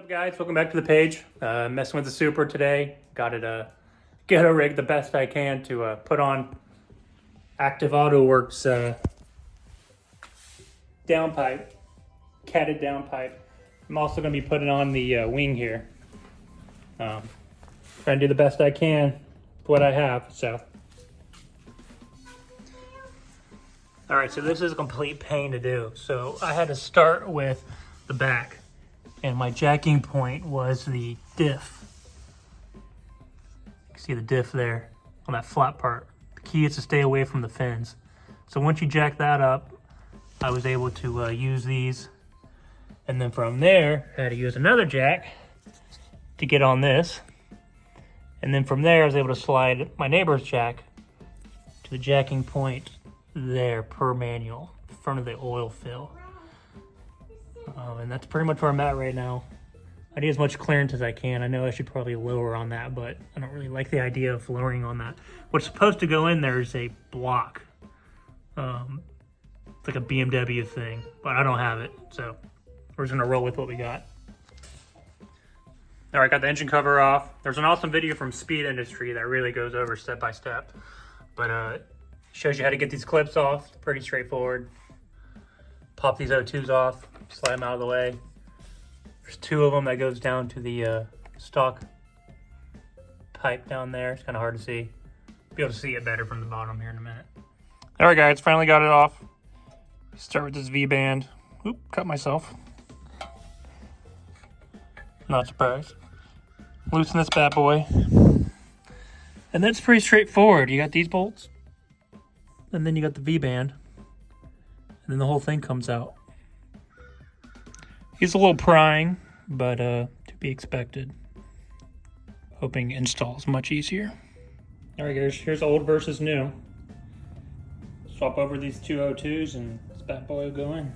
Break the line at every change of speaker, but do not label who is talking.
What's up, guys? Welcome back to the page. Messing with the Supra today. Got it ghetto rigged the best I can to put on Active Autowerkes downpipe, catted downpipe. I'm also going to be putting on the wing here. Trying to do the best I can with what I have. So, all right. So this is a complete pain to do. So I had to start with the back. And my jacking point was the diff. You can see the diff there on that flat part. The key is to stay away from the fins. So once you jack that up, I was able to use these. And then from there, I had to use another jack to get on this. And then from there, I was able to slide my neighbor's jack to the jacking point there per manual, in front of the oil fill. And that's pretty much where I'm at right now. I need as much clearance as I can. I know I should probably lower on that, but I don't really like the idea of lowering on that. What's supposed to go in there is a block. It's like a BMW thing, but I don't have it. So we're just gonna roll with what we got. All right, got the engine cover off. There's an awesome video from Speed Industry that really goes over step by step, but shows you how to get these clips off. It's pretty straightforward. Pop these O2s off, slide them out of the way. There's two of them that goes down to the stock pipe down there. It's kind of hard to see. Be able to see it better from the bottom here in a minute. All right, guys, finally got it off. Start with this V-band. Oop, cut myself. Not surprised. Loosen this bad boy. And that's pretty straightforward. You got these bolts, and then you got the V-band. And then the whole thing comes out. It's a little prying, but to be expected. Hoping install is much easier. All right, guys, here's old versus new. Swap over these two O2s and this bad boy will go in.